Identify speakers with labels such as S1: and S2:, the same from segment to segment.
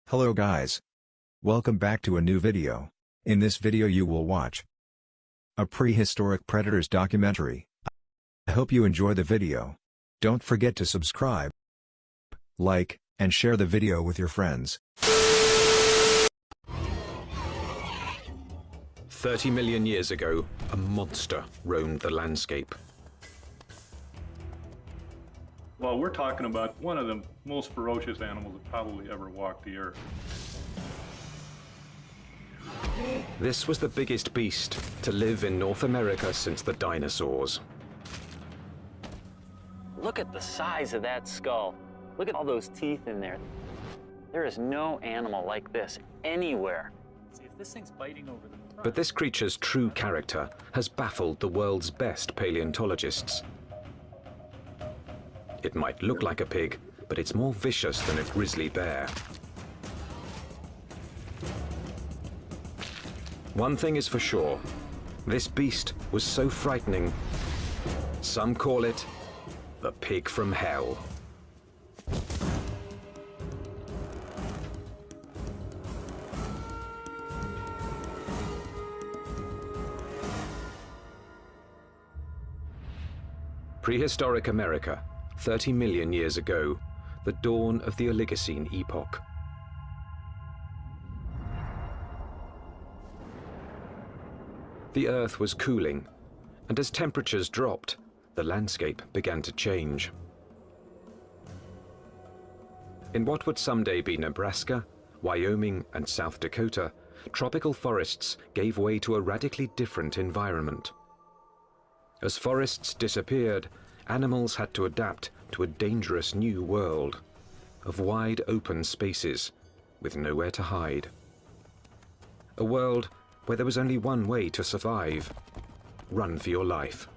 S1: Hello guys. Welcome back to a new video. In this video you will watch a Prehistoric Predators documentary. I hope you enjoy the video. Don't forget to subscribe, like, and share the video with your friends.
S2: 30 million years ago, a monster roamed the landscape.
S3: Well, we're talking about one of the most ferocious animals that probably ever walked the earth.
S2: This was the biggest beast to live in North America since the dinosaurs.
S4: Look at the size of that skull. Look at all those teeth in there. There is no animal like this anywhere.
S5: See, if this thing's biting over the front.
S2: But this creature's true character has baffled the world's best paleontologists. It might look like a pig, but it's more vicious than a grizzly bear. One thing is for sure, this beast was so frightening, some call it the pig from hell. Prehistoric America, 30 million years ago, the dawn of the Oligocene epoch. The Earth was cooling, and as temperatures dropped, the landscape began to change. In what would someday be Nebraska, Wyoming, and South Dakota, tropical forests gave way to a radically different environment. As forests disappeared, animals had to adapt to a dangerous new world of wide open spaces with nowhere to hide. A world where there was only one way to survive: run for your life.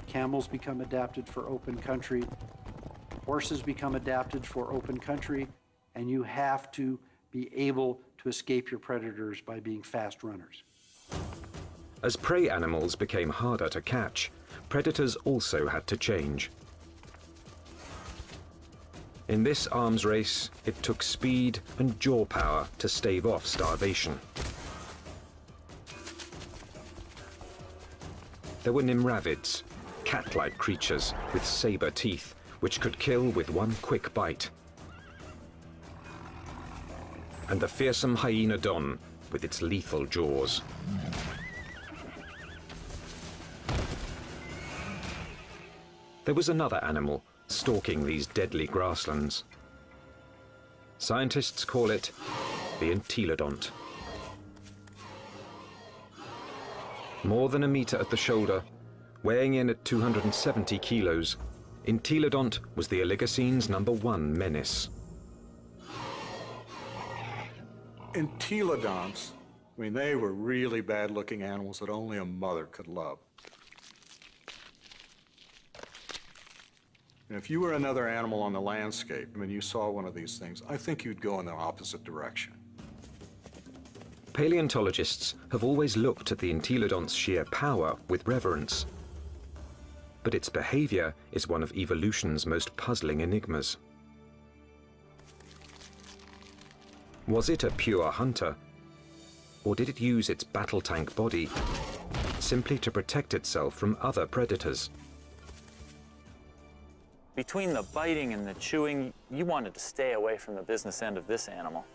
S6: Camels become adapted for open country, horses become adapted for open country, and you have to be able to escape your predators by being fast runners.
S2: As prey animals became harder to catch, predators also had to change. In this arms race, it took speed and jaw power to stave off starvation. There were nimravids, cat-like creatures with saber teeth, which could kill with one quick bite. And the fearsome hyenodon with its lethal jaws. There was another animal stalking these deadly grasslands. Scientists call it the entelodont. More than a meter at the shoulder, weighing in at 270 kilos, entelodont was the Oligocene's #1 menace.
S7: Entelodonts, I mean, they were really bad-looking animals that only a mother could love. And if you were another animal on the landscape and you saw one of these things, I think you'd go in the opposite direction.
S2: Paleontologists have always looked at the entelodont's sheer power with reverence. But its behavior is one of evolution's most puzzling enigmas. Was it a pure hunter? Or did it use its battle tank body simply to protect itself from other predators?
S4: Between the biting and the chewing, you wanted to stay away from the business end of this animal.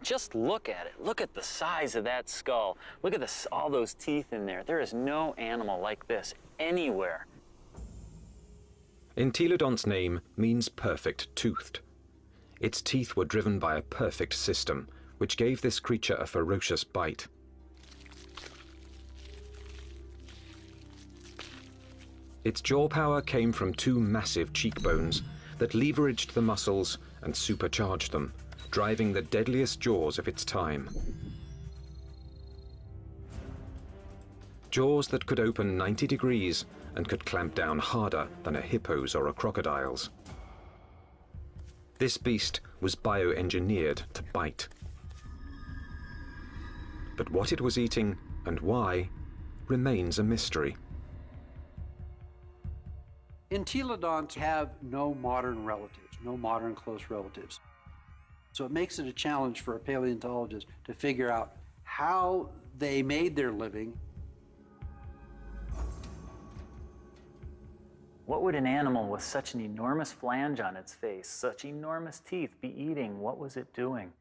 S4: Just look at it. Look at the size of that skull. Look at all those teeth in there. There is no animal like this anywhere.
S2: Entelodont's name means perfect-toothed. Its teeth were driven by a perfect system, which gave this creature a ferocious bite. Its jaw power came from two massive cheekbones that leveraged the muscles and supercharged them, driving the deadliest jaws of its time. Jaws that could open 90 degrees and could clamp down harder than a hippo's or a crocodile's. This beast was bioengineered to bite. But what it was eating and why remains a mystery.
S6: Entelodonts have no modern relatives. no modern close relatives. So it makes it a challenge for a paleontologist to figure out how they made their living.
S4: What would an animal with such an enormous flange on its face, such enormous teeth, be eating? What was it doing?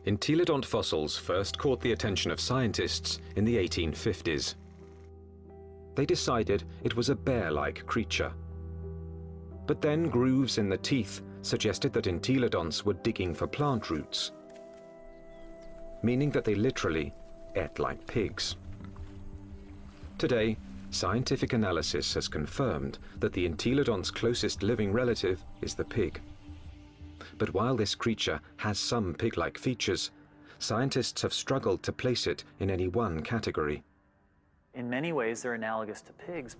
S2: Entelodont fossils first caught the attention of scientists in the 1850s. They decided it was a bear-like creature. But then grooves in the teeth suggested that entelodonts were digging for plant roots, meaning that they literally ate like pigs. Today, scientific analysis has confirmed that the entelodont's closest living relative is the pig. But while this creature has some pig-like features, scientists have struggled to place it in any one category.
S4: In many ways, they're analogous to pigs,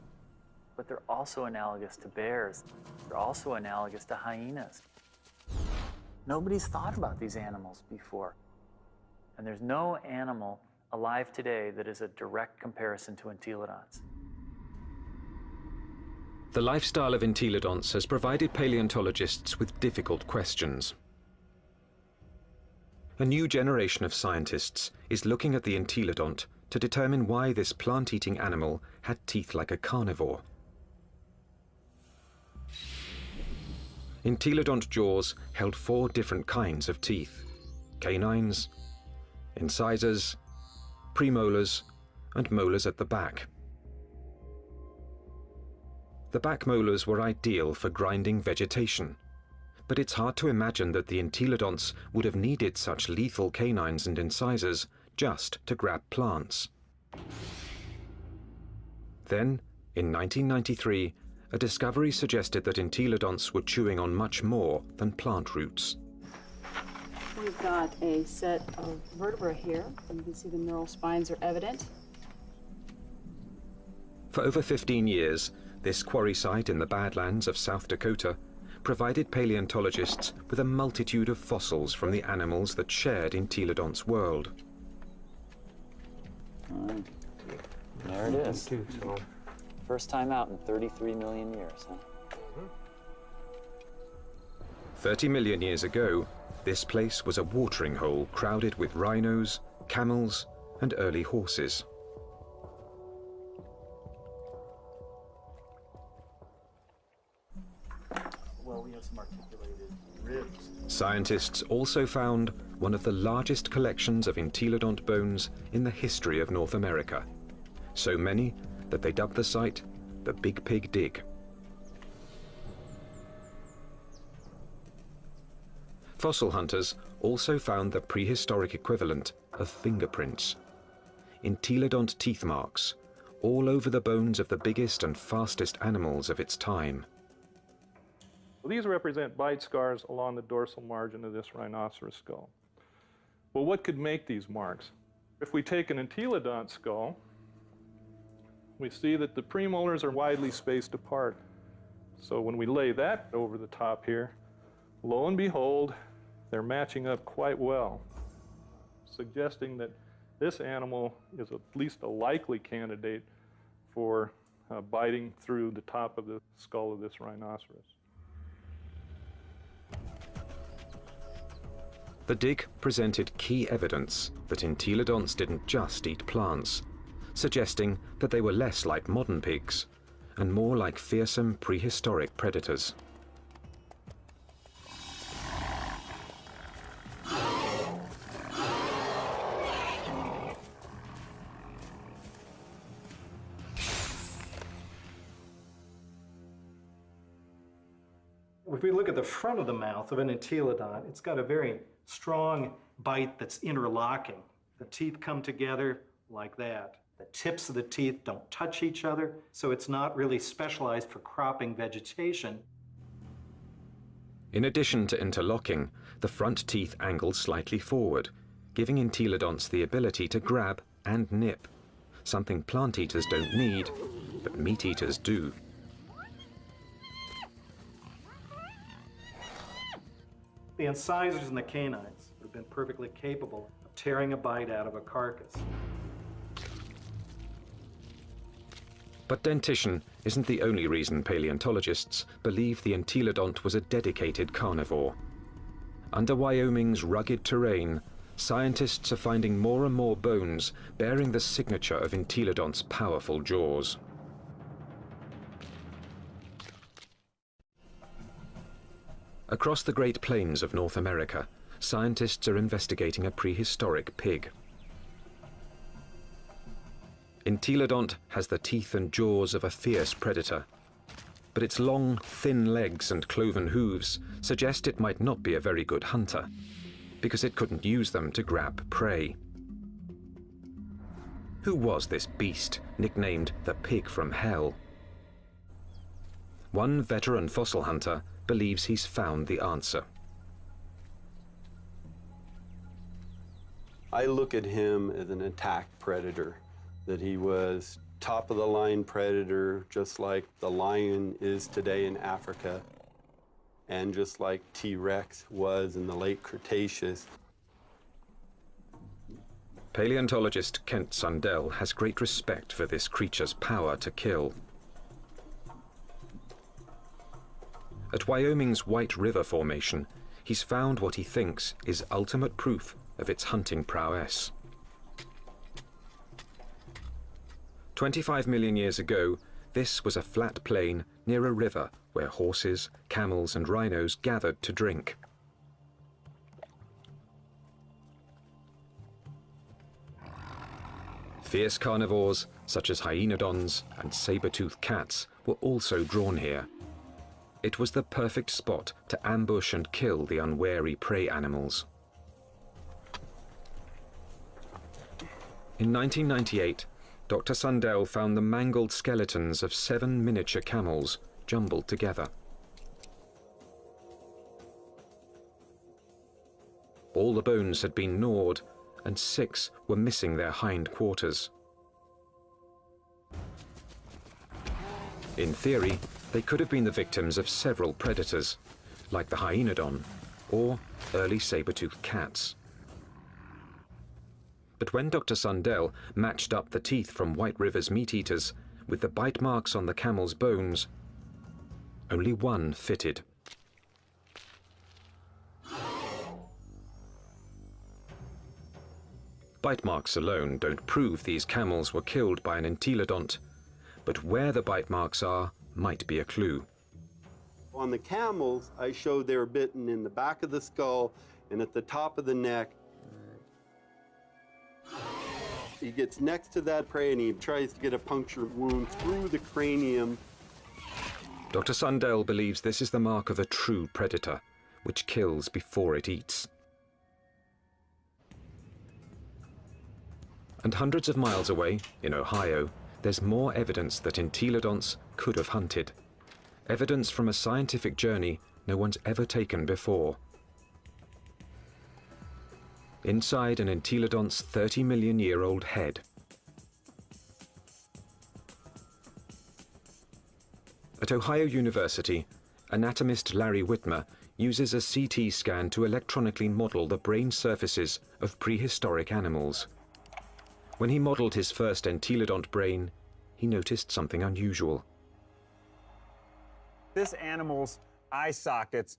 S4: but they're also analogous to bears. They're also analogous to hyenas. Nobody's thought about these animals before. And there's no animal alive today that is a direct comparison to entelodonts.
S2: The lifestyle of entelodonts has provided paleontologists with difficult questions. A new generation of scientists is looking at the entelodont to determine why this plant-eating animal had teeth like a carnivore. Entelodont jaws held 4 different kinds of teeth: canines, incisors, premolars, and molars at the back. The back molars were ideal for grinding vegetation, but it's hard to imagine that the entelodonts would have needed such lethal canines and incisors just to grab plants. Then, in 1993, a discovery suggested that entelodonts were chewing on much more than plant roots.
S8: We've got a set of vertebrae here. You can see the neural spines are evident.
S2: For over 15 years, this quarry site in the Badlands of South Dakota provided paleontologists with a multitude of fossils from the animals that shared entelodont's world.
S4: There it is. First time out in 33 million years, huh?
S2: 30 million years ago, this place was a watering hole crowded with rhinos, camels, and early horses.
S4: Well, we have some articulated ribs.
S2: Scientists also found one of the largest collections of entelodont bones in the history of North America. So many that they dubbed the site the Big Pig Dig. Fossil hunters also found the prehistoric equivalent of fingerprints, entelodont teeth marks, all over the bones of the biggest and fastest animals of its time.
S3: Well, these represent bite scars along the dorsal margin of this rhinoceros skull. Well, what could make these marks? If we take an entelodont skull, we see that the premolars are widely spaced apart. So when we lay that over the top here, lo and behold, they're matching up quite well, suggesting that this animal is at least a likely candidate for biting through the top of the skull of this rhinoceros.
S2: The dig presented key evidence that entelodonts didn't just eat plants, suggesting that they were less like modern pigs and more like fearsome prehistoric predators.
S9: If we look at the front of the mouth of an entelodont, it's got a very strong bite that's interlocking. The teeth come together like that. The tips of the teeth don't touch each other, so it's not really specialized for cropping vegetation.
S2: In addition to interlocking, the front teeth angle slightly forward, giving entelodonts the ability to grab and nip, something plant eaters don't need, but meat eaters do.
S9: The incisors and the canines have been perfectly capable of tearing a bite out of a carcass.
S2: But dentition isn't the only reason paleontologists believe the entelodont was a dedicated carnivore. Under Wyoming's rugged terrain, scientists are finding more and more bones bearing the signature of entelodont's powerful jaws. Across the Great Plains of North America, scientists are investigating a prehistoric pig. Entelodont has the teeth and jaws of a fierce predator, but its long, thin legs and cloven hooves suggest it might not be a very good hunter, because it couldn't use them to grab prey. Who was this beast, nicknamed the Pig from Hell? One veteran fossil hunter believes he's found the answer.
S10: I look at him as an attack predator, that he was top-of-the-line predator, just like the lion is today in Africa, and just like T-Rex was in the late Cretaceous.
S2: Paleontologist Kent Sundell has great respect for this creature's power to kill. At Wyoming's White River Formation, he's found what he thinks is ultimate proof of its hunting prowess. 25 million years ago, this was a flat plain near a river where horses, camels, and rhinos gathered to drink. Fierce carnivores, such as hyenodons and saber-toothed cats, were also drawn here. It was the perfect spot to ambush and kill the unwary prey animals. In 1998, Dr. Sundell found the mangled skeletons of 7 miniature camels jumbled together. All the bones had been gnawed, and 6 were missing their hind quarters. In theory, they could have been the victims of several predators, like the hyenodon or early saber-toothed cats. But when Dr. Sundell matched up the teeth from White River's meat-eaters with the bite marks on the camel's bones, only one fitted. Bite marks alone don't prove these camels were killed by an entelodont, but where the bite marks are might be a clue.
S10: On the camels, I showed they were bitten in the back of the skull and at the top of the neck. He gets next to that prey and he tries to get a puncture wound through the cranium.
S2: Dr. Sundell believes this is the mark of a true predator, which kills before it eats. And hundreds of miles away, in Ohio, there's more evidence that entelodonts could have hunted. Evidence from a scientific journey no one's ever taken before. Inside an entelodont's 30-million-year-old head. At Ohio University, anatomist Larry Whitmer uses a CT scan to electronically model the brain surfaces of prehistoric animals. When he modeled his first entelodont brain, he noticed something unusual.
S11: This animal's eye sockets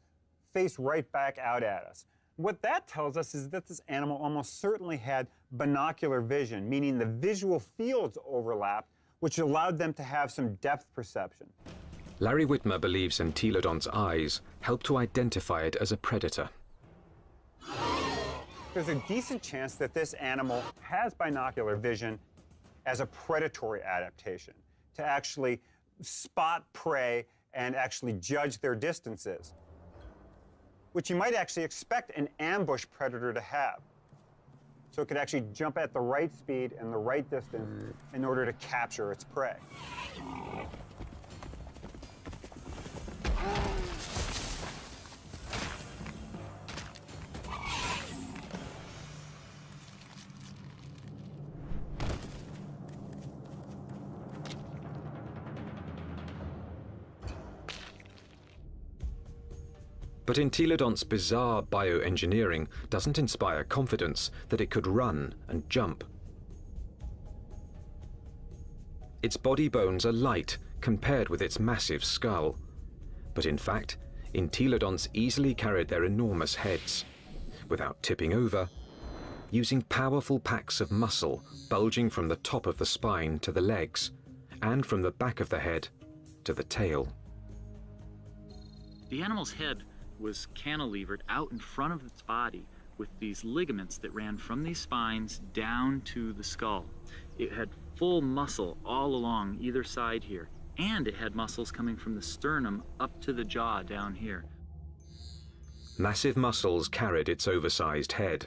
S11: face right back out at us. What that tells us is that this animal almost certainly had binocular vision, meaning the visual fields overlapped, which allowed them to have some depth perception.
S2: Larry Whitmer believes entelodont's eyes help to identify it as a predator.
S11: There's a decent chance that this animal has binocular vision as a predatory adaptation, to actually spot prey and actually judge their distances, which you might actually expect an ambush predator to have. So it could actually jump at the right speed and the right distance in order to capture its prey.
S2: But entelodont's bizarre bioengineering doesn't inspire confidence that it could run and jump. its body bones are light compared with its massive skull. But in fact, entelodonts easily carried their enormous heads, without tipping over, using powerful packs of muscle bulging from the top of the spine to the legs, and from the back of the head to the tail.
S5: The animal's head was cantilevered out in front of its body with these ligaments that ran from these spines down to the skull. It had full muscle all along either side here, and it had muscles coming from the sternum up to the jaw down here.
S2: Massive muscles carried its oversized head.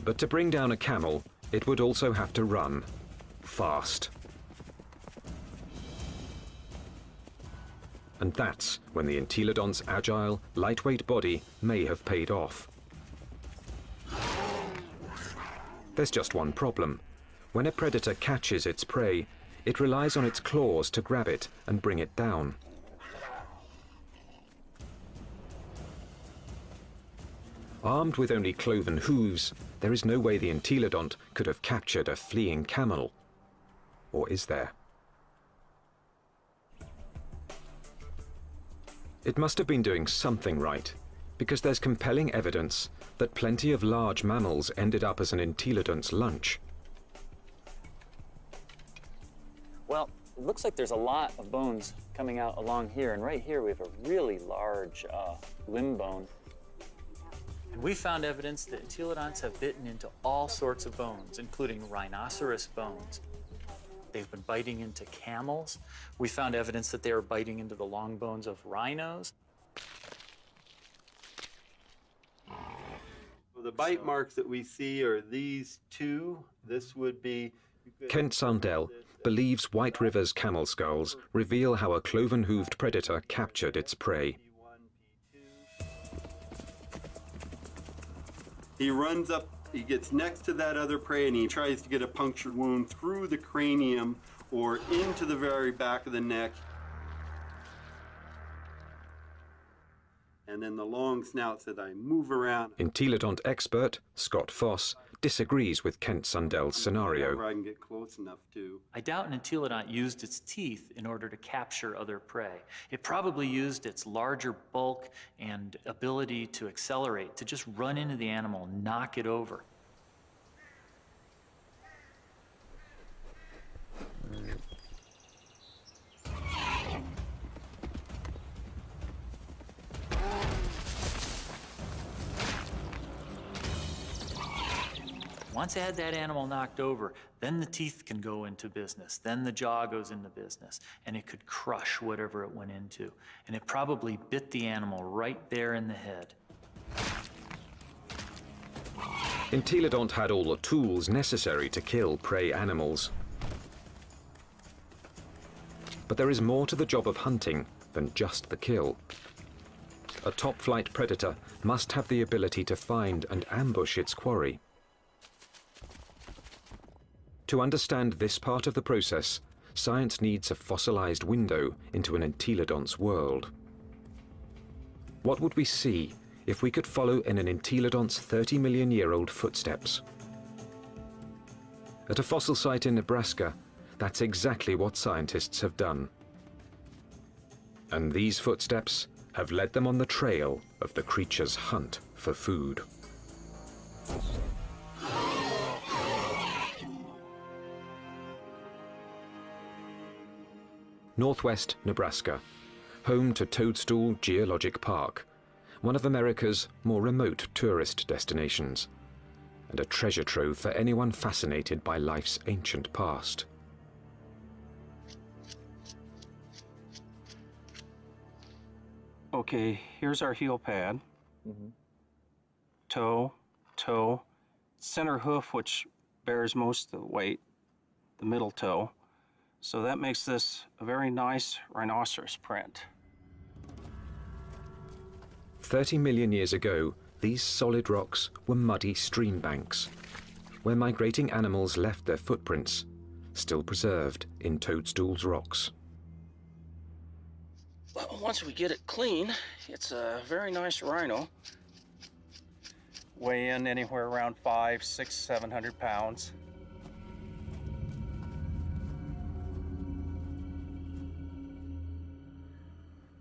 S2: But to bring down a camel, it would also have to run fast. And that's when the entelodont's agile, lightweight body may have paid off. There's just one problem. When a predator catches its prey, it relies on its claws to grab it and bring it down. Armed with only cloven hooves, there is no way the entelodont could have captured a fleeing camel. Or is there? It must have been doing something right, because there's compelling evidence that plenty of large mammals ended up as an entelodont's lunch.
S4: Well, it looks like there's a lot of bones coming out along here, and right here we have a really large limb bone. And we found evidence that entelodonts have bitten into all sorts of bones, including rhinoceros bones. They've been biting into camels. We found evidence that they were biting into the long bones of rhinos.
S10: Well, the bite marks that we see are these two. This would be...
S2: Kent Sundell believes White River's camel skulls reveal how a cloven-hooved predator captured its prey.
S10: He runs up, he gets next to that other prey, and he tries to get a punctured wound through the cranium or into the very back of the neck. And then the long snout said, I move around.
S2: Entelodont expert Scott Foss disagrees with Kent Sundell's scenario.
S10: I can get close enough to.
S5: I doubt an entelodont used its teeth in order to capture other prey. It probably used its larger bulk and ability to accelerate to just run into the animal, knock it over. Once I had that animal knocked over, then the teeth can go into business, then the jaw goes into business, and it could crush whatever it went into. And it probably bit the animal right there in the head.
S2: Entelodont had all the tools necessary to kill prey animals. But there is more to the job of hunting than just the kill. A top-flight predator must have the ability to find and ambush its quarry. To understand this part of the process, science needs a fossilized window into an entelodont's world. What would we see if we could follow in an entelodont's 30-million-year-old footsteps? At a fossil site in Nebraska, that's exactly what scientists have done. And these footsteps have led them on the trail of the creature's hunt for food. Northwest Nebraska, home to Toadstool Geologic Park, one of America's more remote tourist destinations, and a treasure trove for anyone fascinated by life's ancient past.
S12: Okay, here's our heel pad. Toe, toe, center hoof, which bears most of the weight, the middle toe. So that makes this a very nice rhinoceros print.
S2: 30 million years ago, these solid rocks were muddy stream banks, where migrating animals left their footprints, still preserved in Toadstool's rocks.
S12: Well, once we get it clean, it's a very nice rhino. weigh in anywhere around 500, 600, 700 pounds.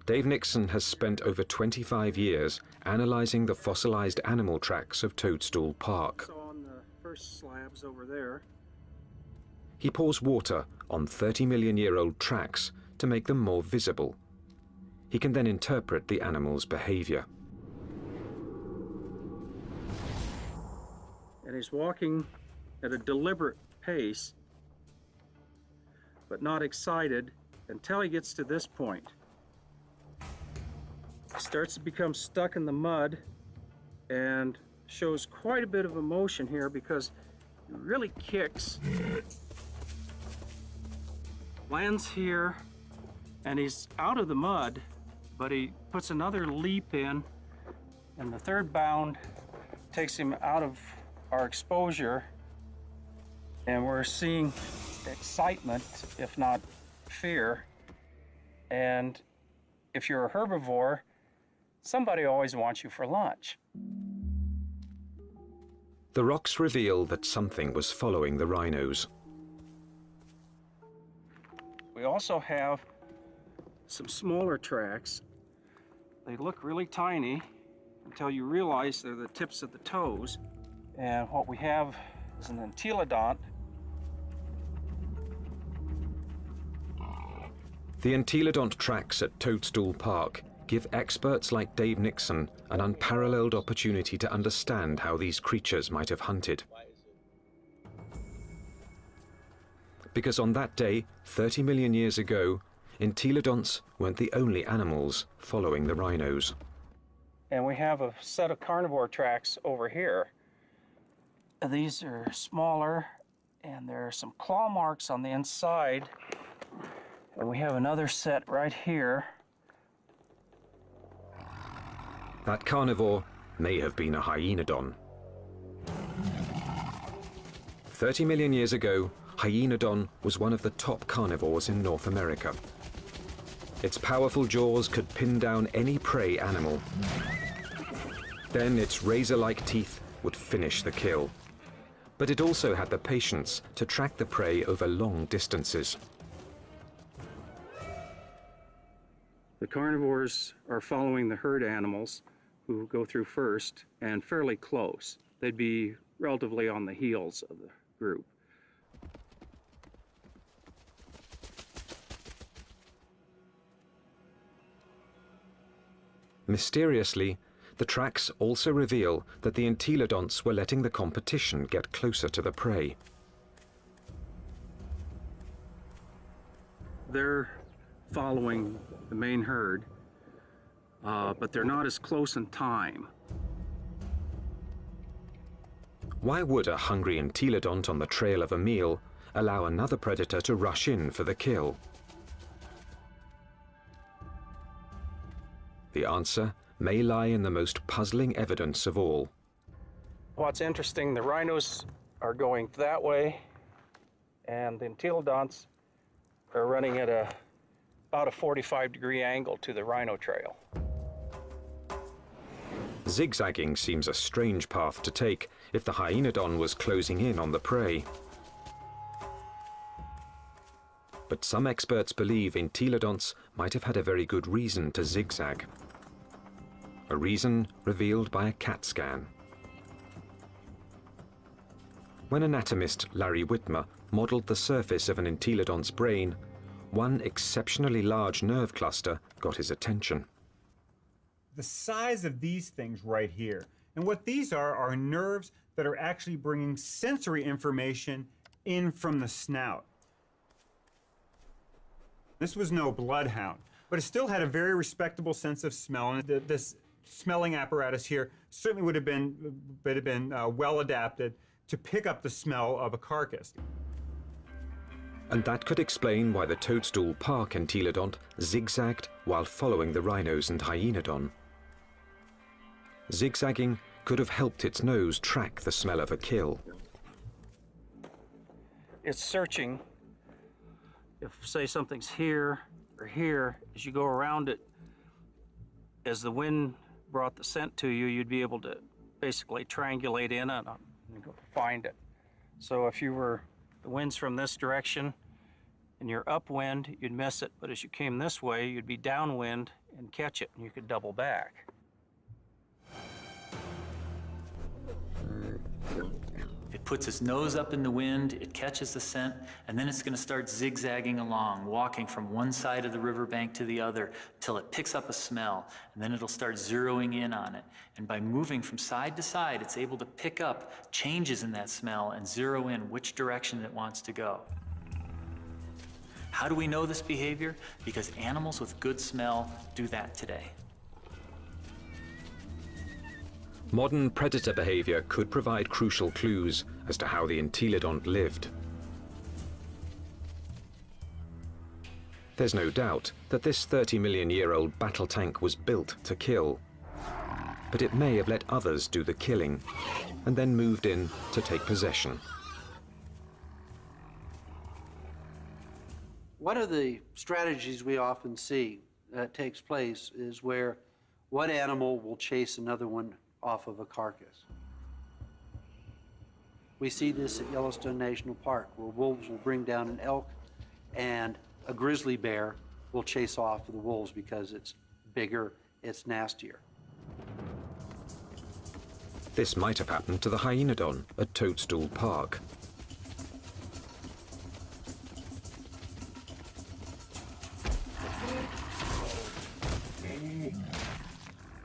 S2: Dave Nixon has spent over 25 years analyzing the fossilized animal tracks of Toadstool Park.
S12: So on the first slabs over there.
S2: He pours water on 30-million-year-old tracks to make them more visible. He can then interpret the animal's behavior.
S12: And he's walking at a deliberate pace, but not excited until he gets to this point. He starts to become stuck in the mud and shows quite a bit of emotion here because he really kicks. Lands here, and he's out of the mud, but he puts another leap in, and the third bound takes him out of our exposure, and we're seeing excitement, if not fear. And if you're a herbivore, somebody always wants you for lunch.
S2: The rocks reveal that something was following the rhinos.
S12: We also have some smaller tracks. They look really tiny until you realize they're the tips of the toes. And what we have is an entelodont.
S2: The entelodont tracks at Toadstool Park give experts like Dave Nixon an unparalleled opportunity to understand how these creatures might have hunted. Because on that day, 30 million years ago, entelodonts weren't the only animals following the rhinos.
S12: And we have a set of carnivore tracks over here. These are smaller, and there are some claw marks on the inside. And we have another set right here.
S2: That carnivore may have been a hyenodon. 30 million years ago, hyenodon was one of the top carnivores in North America. Its powerful jaws could pin down any prey animal. Then its razor-like teeth would finish the kill. But it also had the patience to track the prey over long distances.
S12: The carnivores are following the herd animals who go through first and fairly close. They'd be relatively on the heels of the group.
S2: Mysteriously, the tracks also reveal that the entelodonts were letting the competition get closer to the prey.
S12: They're following the main herd, but they're not as close in time.
S2: Why would a hungry entelodont on the trail of a meal allow another predator to rush in for the kill? The answer may lie in the most puzzling evidence of all.
S12: What's interesting, the rhinos are going that way, and the entelodonts are running at about a 45-degree angle to the rhino trail.
S2: Zigzagging seems a strange path to take if the hyenodon was closing in on the prey. But some experts believe entelodonts might have had a very good reason to zigzag. A reason revealed by a CAT scan. When anatomist Larry Whitmer modeled the surface of an entelodont's brain, one exceptionally large nerve cluster got his attention.
S11: The size of these things right here. And what these are nerves that are actually bringing sensory information in from the snout. This was no bloodhound, but it still had a very respectable sense of smell, and this smelling apparatus here certainly would have been well adapted to pick up the smell of a carcass.
S2: And that could explain why the Toadstool Park entelodont zigzagged while following the rhinos and hyenodon. Zigzagging could have helped its nose track the smell of a kill.
S12: It's searching. If, say, something's here or here, as you go around it, as the wind brought the scent to you, you'd be able to basically triangulate in on and go find it. So if the wind's from this direction and you're upwind, you'd miss it, but as you came this way, you'd be downwind and catch it, and you could double back.
S5: It puts its nose up in the wind, it catches the scent, and then it's going to start zigzagging along, walking from one side of the riverbank to the other till it picks up a smell, and then it'll start zeroing in on it. And by moving from side to side, it's able to pick up changes in that smell and zero in which direction it wants to go. How do we know this behavior? Because animals with good smell do that today.
S2: Modern predator behavior could provide crucial clues as to how the entelodont lived. There's no doubt that this 30-million-year-old battle tank was built to kill, but it may have let others do the killing and then moved in to take possession.
S6: One of the strategies we often see that takes place is where one animal will chase another one off of a carcass. We see this at Yellowstone National Park, where wolves will bring down an elk and a grizzly bear will chase off the wolves because it's bigger, it's nastier.
S2: This might have happened to the hyenodon at Toadstool Park.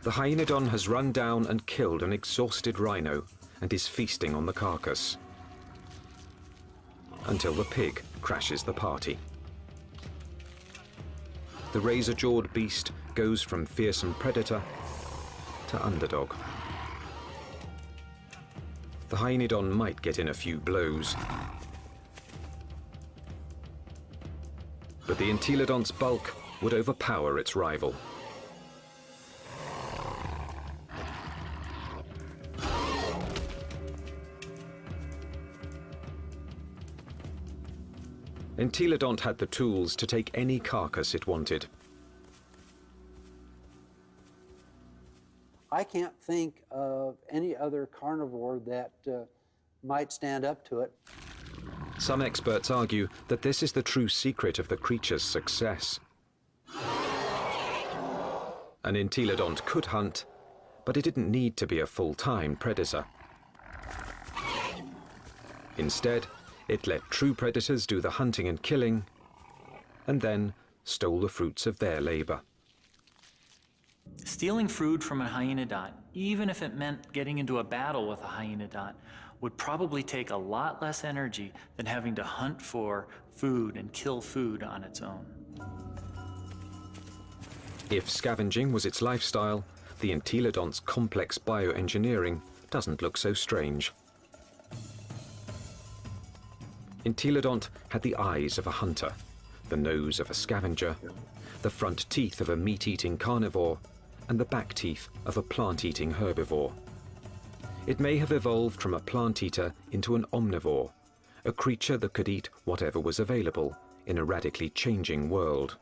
S2: The hyenodon has run down and killed an exhausted rhino and is feasting on the carcass until the pig crashes the party. The razor-jawed beast goes from fearsome predator to underdog. The hyenodon might get in a few blows, but the entelodont's bulk would overpower its rival. Entelodont had the tools to take any carcass it wanted.
S6: I can't think of any other carnivore that might stand up to it.
S2: Some experts argue that this is the true secret of the creature's success. An entelodont could hunt, but it didn't need to be a full-time predator. Instead, it let true predators do the hunting and killing, and then stole the fruits of their labor.
S5: Stealing food from a hyenodont, even if it meant getting into a battle with a hyenodont, would probably take a lot less energy than having to hunt for food and kill food on its own.
S2: If scavenging was its lifestyle, the entelodont's complex bioengineering doesn't look so strange. Entelodont had the eyes of a hunter, the nose of a scavenger, the front teeth of a meat-eating carnivore, and the back teeth of a plant-eating herbivore. It may have evolved from a plant-eater into an omnivore, a creature that could eat whatever was available in a radically changing world.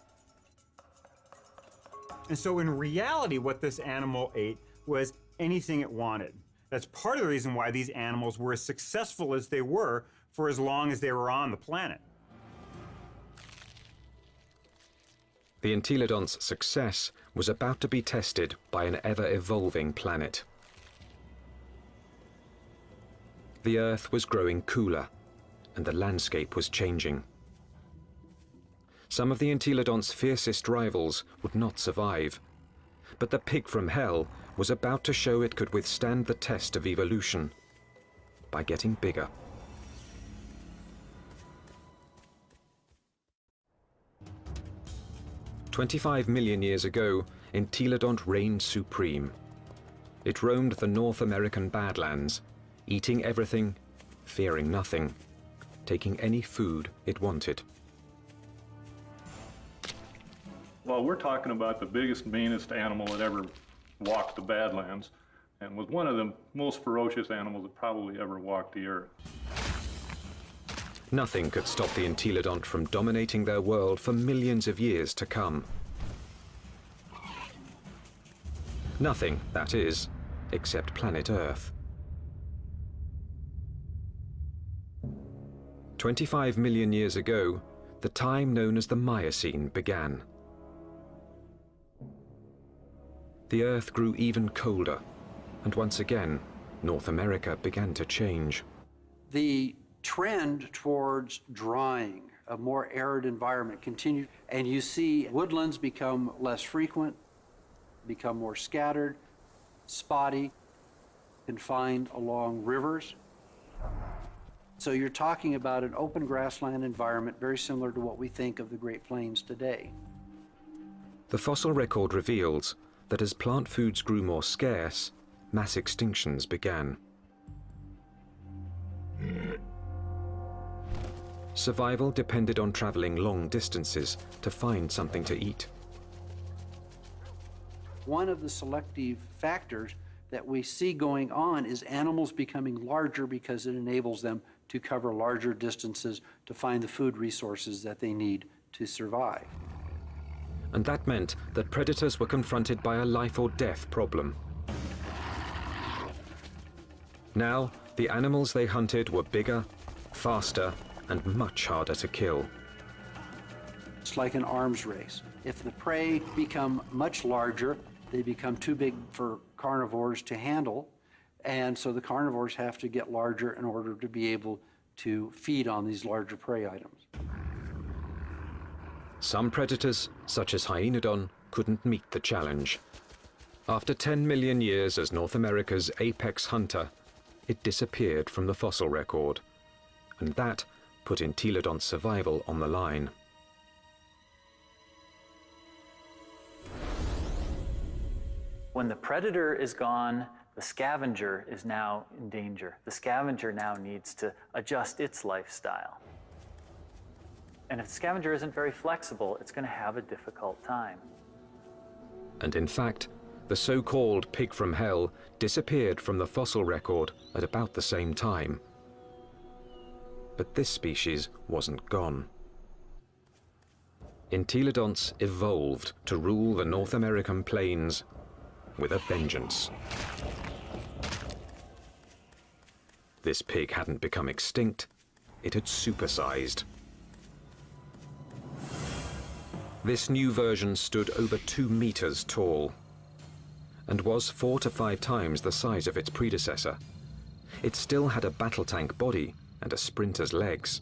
S11: And so in reality, what this animal ate was anything it wanted. That's part of the reason why these animals were as successful as they were for as long as they were on the planet.
S2: The entelodont's success was about to be tested by an ever-evolving planet. The Earth was growing cooler, and the landscape was changing. Some of the entelodont's fiercest rivals would not survive, but the pig from hell was about to show it could withstand the test of evolution by getting bigger. "25 million years ago, entelodont reigned supreme. It roamed the North American Badlands, eating everything, fearing nothing, taking any food it wanted."
S3: Well, we're talking about the biggest, meanest animal that ever walked the Badlands, and was one of the most ferocious animals that probably ever walked the earth.
S2: Nothing could stop the entelodont from dominating their world for millions of years to come. Nothing, that is, except planet Earth. 25 million years ago, the time known as the Miocene began. The Earth grew even colder, and once again, North America began to change.
S6: The trend towards drying, a more arid environment continued, and you see woodlands become less frequent, become more scattered, spotty, confined along rivers. So you're talking about an open grassland environment very similar to what we think of the Great Plains today.
S2: The fossil record reveals that as plant foods grew more scarce, mass extinctions began. Survival depended on traveling long distances to find something to eat.
S6: One of the selective factors that we see going on is animals becoming larger because it enables them to cover larger distances to find the food resources that they need to survive.
S2: And that meant that predators were confronted by a life or death problem. Now, the animals they hunted were bigger, faster, and much harder to kill.
S6: It's like an arms race. If the prey become much larger, they become too big for carnivores to handle, and so the carnivores have to get larger in order to be able to feed on these larger prey items.
S2: Some predators, such as Hyaenodon, couldn't meet the challenge. After 10 million years as North America's apex hunter, it disappeared from the fossil record, and that put Entelodon's survival on the line.
S4: When the predator is gone, the scavenger is now in danger. The scavenger now needs to adjust its lifestyle. And if the scavenger isn't very flexible, it's going to have a difficult time.
S2: And in fact, the so-called pig from hell disappeared from the fossil record at about the same time. But this species wasn't gone. Entelodonts evolved to rule the North American plains with a vengeance. This pig hadn't become extinct, it had supersized. This new version stood over 2 meters tall and was 4 to 5 times the size of its predecessor. It still had a battle tank body and a sprinter's legs.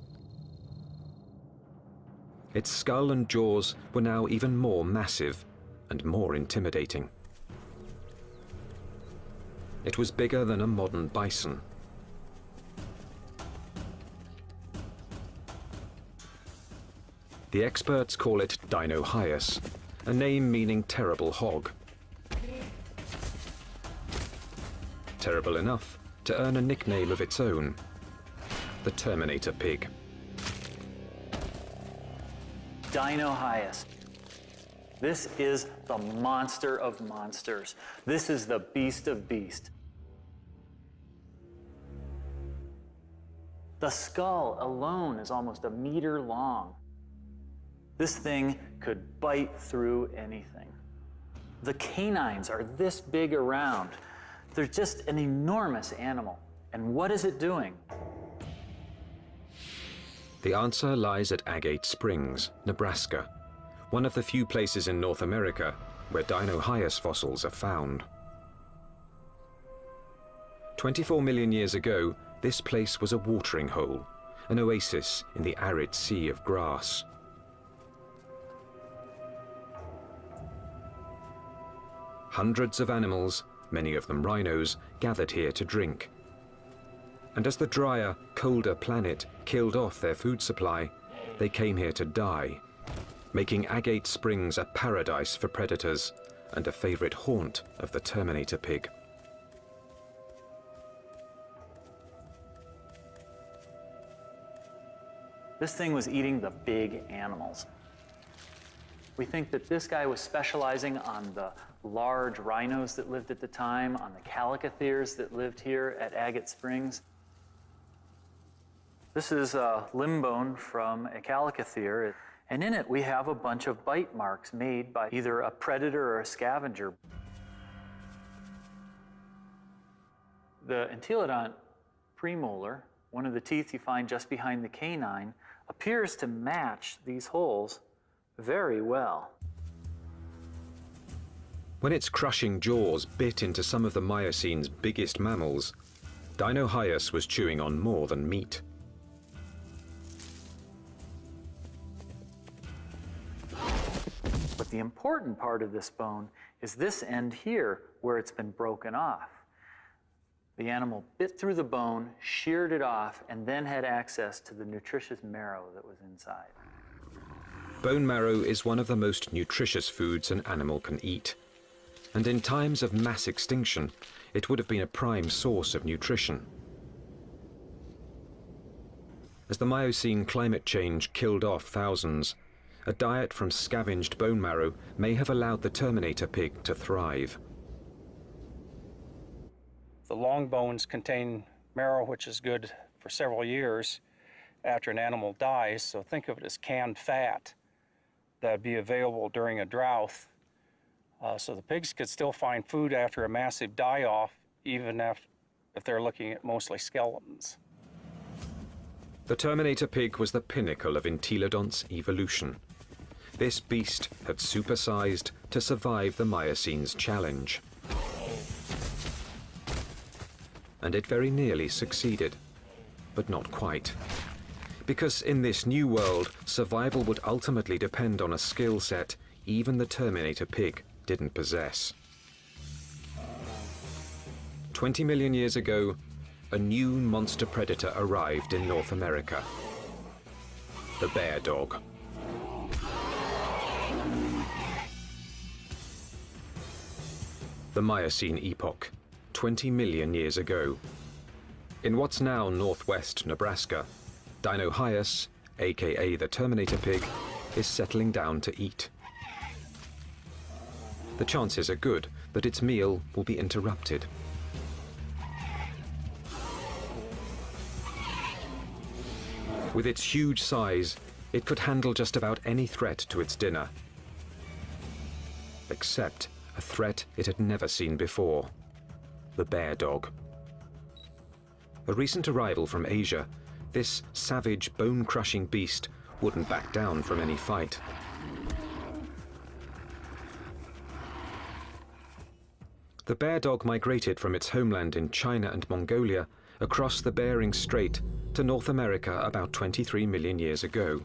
S2: Its skull and jaws were now even more massive and more intimidating. It was bigger than a modern bison. The experts call it Dinohyus, a name meaning terrible hog. Terrible enough to earn a nickname of its own, the Terminator pig.
S4: Dinohyus. This is the monster of monsters. This is the beast of beasts. The skull alone is almost 1 meter long. This thing could bite through anything. The canines are this big around. They're just an enormous animal. And what is it doing?
S2: The answer lies at Agate Springs, Nebraska, one of the few places in North America where Dinohyus fossils are found. 24 million years ago, this place was a watering hole, an oasis in the arid sea of grass. Hundreds of animals, many of them rhinos, gathered here to drink. And as the drier, colder planet killed off their food supply, they came here to die, making Agate Springs a paradise for predators and a favorite haunt of the Terminator pig.
S4: This thing was eating the big animals. We think that this guy was specializing on the large rhinos that lived at the time, on the calicotheres that lived here at Agate Springs. This is a limb bone from a calicothere, and in it we have a bunch of bite marks made by either a predator or a scavenger. The entelodont premolar, one of the teeth you find just behind the canine, appears to match these holes very well.
S2: When its crushing jaws bit into some of the Miocine's biggest mammals, Dinohyus was chewing on more than meat.
S4: But the important part of this bone is this end here, where it's been broken off. The animal bit through the bone, sheared it off, and then had access to the nutritious marrow that was inside.
S2: Bone marrow is one of the most nutritious foods an animal can eat. And in times of mass extinction, it would have been a prime source of nutrition. As the Miocene climate change killed off thousands, a diet from scavenged bone marrow may have allowed the Terminator pig to thrive.
S12: The long bones contain marrow, which is good for several years after an animal dies, so think of it as canned fat that would be available during a drought. So the pigs could still find food after a massive die-off, even if they're looking at mostly skeletons.
S2: The Terminator pig was the pinnacle of entelodont's evolution. This beast had supersized to survive the Miocene's challenge. And it very nearly succeeded, but not quite. Because in this new world, survival would ultimately depend on a skill set even the Terminator pig didn't possess. 20 million years ago, a new monster predator arrived in North America. The bear dog. The Miocene epoch, 20 million years ago. In what's now northwest Nebraska, Dinohyus, aka the Terminator pig, is settling down to eat. The chances are good that its meal will be interrupted. With its huge size, it could handle just about any threat to its dinner. Except a threat it had never seen before: the bear dog. A recent arrival from Asia, this savage, bone-crushing beast wouldn't back down from any fight. The bear dog migrated from its homeland in China and Mongolia across the Bering Strait to North America about 23 million years ago.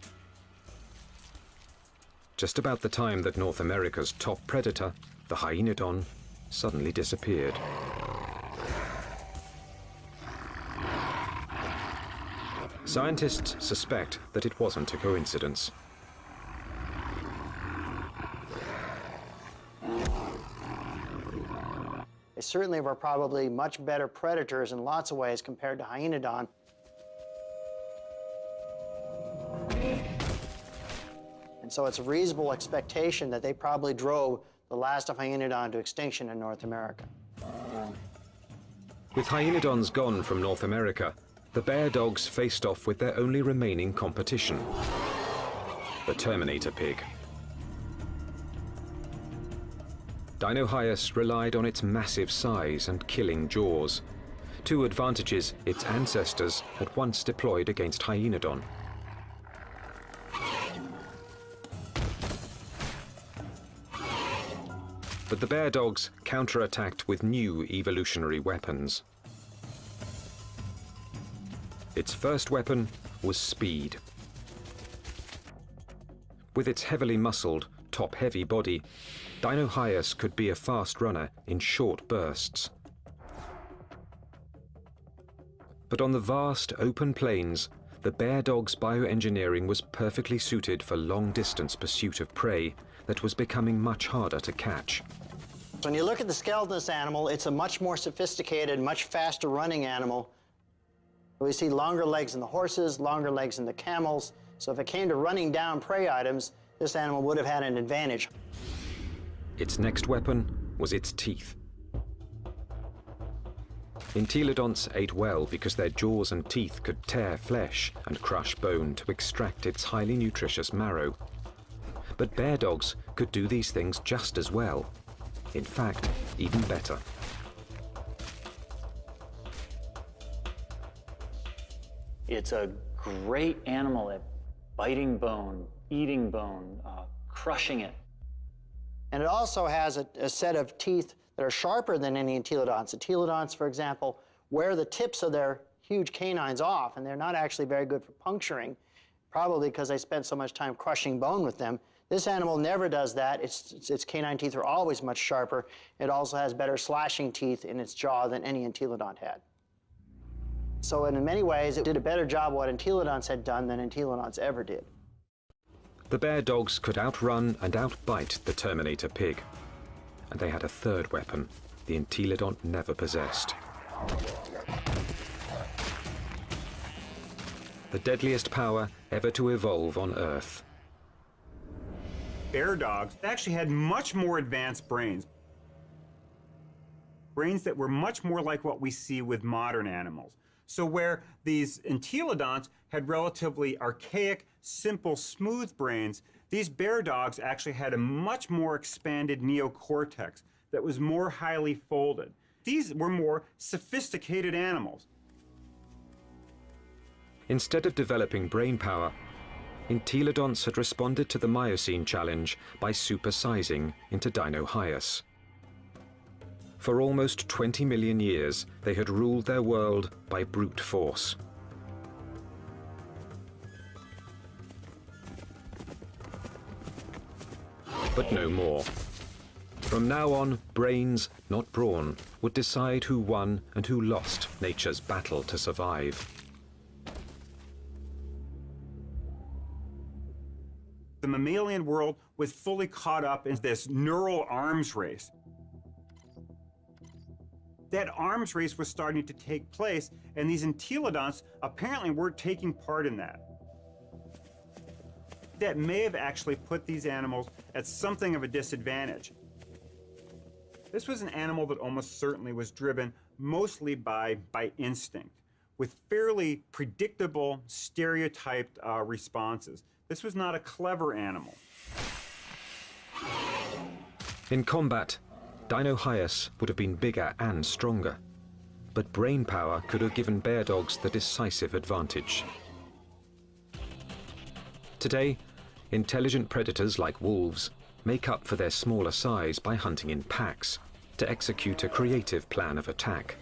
S2: Just about the time that North America's top predator, the hyenodon, suddenly disappeared. Scientists suspect that it wasn't a coincidence.
S13: They certainly were probably much better predators in lots of ways compared to hyenodon. And so it's a reasonable expectation that they probably drove the last of hyenodon to extinction in North America.
S2: With hyenodons gone from North America, the bear dogs faced off with their only remaining competition, the Terminator pig. Dinohyus relied on its massive size and killing jaws, two advantages its ancestors had once deployed against hyenodon. But the bear dogs counterattacked with new evolutionary weapons. Its first weapon was speed. With its heavily muscled, top-heavy body, Dinohyus could be a fast runner in short bursts. But on the vast, open plains, the bear dog's bioengineering was perfectly suited for long-distance pursuit of prey that was becoming much harder to catch.
S13: When you look at the skeleton of this animal, it's a much more sophisticated, much faster running animal. We see longer legs in the horses, longer legs in the camels. So if it came to running down prey items, this animal would have had an advantage.
S2: Its next weapon was its teeth. Entelodonts ate well because their jaws and teeth could tear flesh and crush bone to extract its highly nutritious marrow. But bear dogs could do these things just as well. In fact, even better.
S4: It's a great animal at biting bone, eating bone, crushing it.
S13: And it also has a set of teeth that are sharper than any entelodonts. Entelodonts, for example, wear the tips of their huge canines off, and they're not actually very good for puncturing, probably because they spent so much time crushing bone with them. This animal never does that. Its canine teeth are always much sharper. It also has better slashing teeth in its jaw than any entelodont had. So in many ways, it did a better job what entelodonts had done than entelodonts ever did.
S2: The bear dogs could outrun and outbite the Terminator pig. And they had a third weapon the entelodont never possessed. The deadliest power ever to evolve on Earth.
S11: Bear dogs actually had much more advanced brains. Brains that were much more like what we see with modern animals. So where these entelodonts had relatively archaic, simple, smooth brains, these bear dogs actually had a much more expanded neocortex that was more highly folded. These were more sophisticated animals.
S2: Instead of developing brain power, entelodonts had responded to the Miocene challenge by supersizing into Dinohyus. For almost 20 million years, they had ruled their world by brute force. But no more. From now on, brains, not brawn, would decide who won and who lost nature's battle to survive.
S11: The mammalian world was fully caught up in this neural arms race. That arms race was starting to take place, and these entelodonts apparently were taking part in that. That may have actually put these animals at something of a disadvantage. This was an animal that almost certainly was driven mostly by instinct, with fairly predictable, stereotyped responses. This was not a clever animal.
S2: In combat, Dinohyus would have been bigger and stronger, but brain power could have given bear dogs the decisive advantage. Today, intelligent predators like wolves make up for their smaller size by hunting in packs to execute a creative plan of attack.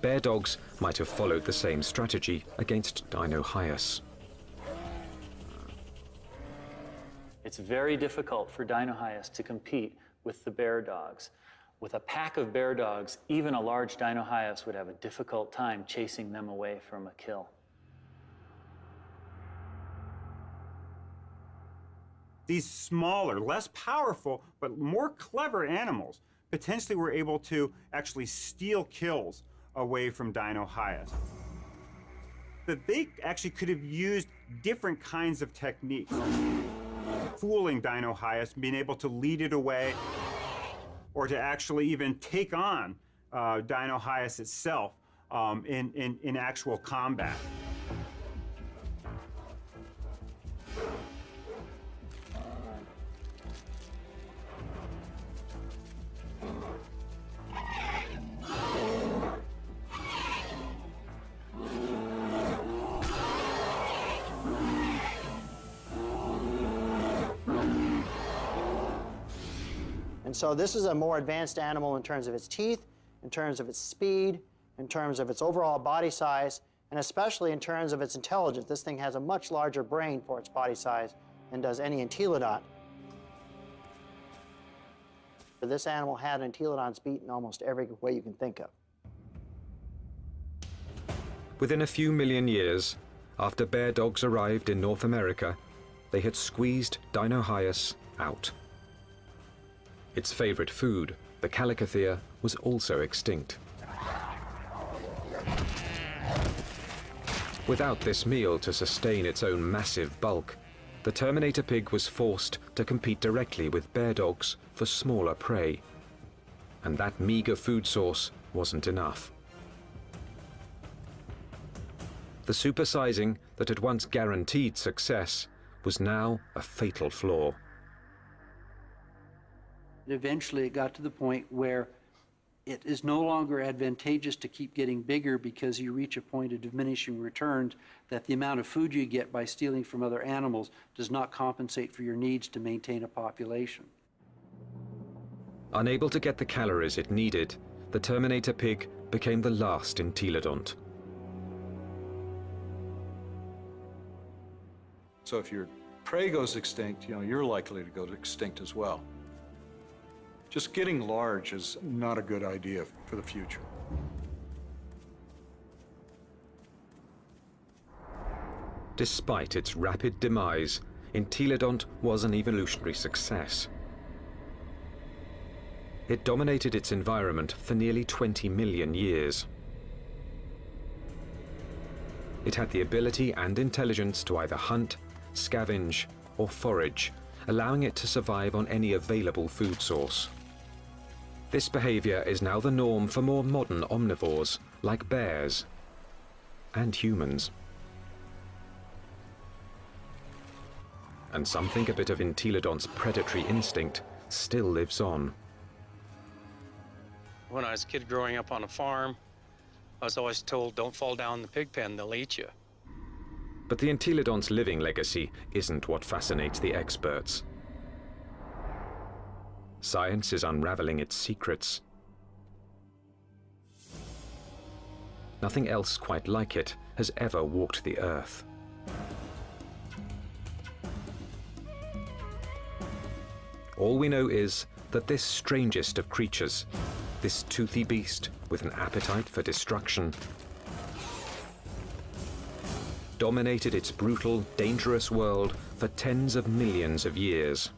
S2: Bear dogs might have followed the same strategy against Dinohyus.
S4: It's very difficult for Dinohyus to compete with the bear dogs. With a pack of bear dogs, even a large Dinohyus would have a difficult time chasing them away from a kill.
S11: These smaller, less powerful, but more clever animals potentially were able to actually steal kills away from Dinohyus. That they actually could have used different kinds of techniques. Fooling Dinohyus, being able to lead it away, or to actually even take on Dinohyus itself in actual combat.
S13: And so this is a more advanced animal in terms of its teeth, in terms of its speed, in terms of its overall body size, and especially in terms of its intelligence. This thing has a much larger brain for its body size than does any entelodont. This animal had entelodonts beat in almost every way you can think of.
S2: Within a few million years, after bear dogs arrived in North America, they had squeezed Dinohyus out. Its favorite food, the Calicothea, was also extinct. Without this meal to sustain its own massive bulk, the Terminator pig was forced to compete directly with bear dogs for smaller prey. And that meager food source wasn't enough. The supersizing that had once guaranteed success was now a fatal flaw.
S6: Eventually it got to the point where It is no longer advantageous to keep getting bigger because you reach a point of diminishing returns that the amount of food you get by stealing from other animals does not compensate for your needs to maintain a population.
S2: Unable to get the calories it needed, the Terminator pig became the last entelodont.
S7: So if your prey goes extinct, you're likely to go extinct as well. Just getting large is not a good idea for the future.
S2: Despite its rapid demise, entelodont was an evolutionary success. It dominated its environment for nearly 20 million years. It had the ability and intelligence to either hunt, scavenge, or forage, allowing it to survive on any available food source. This behavior is now the norm for more modern omnivores, like bears and humans. And some think a bit of entelodont's predatory instinct still lives on.
S14: When I was a kid growing up on a farm, I was always told, don't fall down the pig pen, they'll eat you.
S2: But the entelodont's living legacy isn't what fascinates the experts. Science is unraveling its secrets. Nothing else quite like it has ever walked the earth. All we know is that this strangest of creatures, this toothy beast with an appetite for destruction, dominated its brutal, dangerous world for tens of millions of years.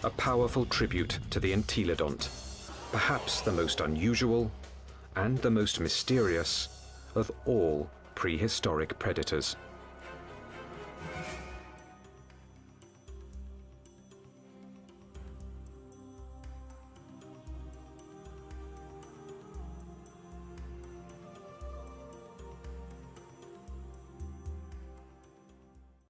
S2: A powerful tribute to the entelodont, perhaps the most unusual and the most mysterious of all prehistoric predators.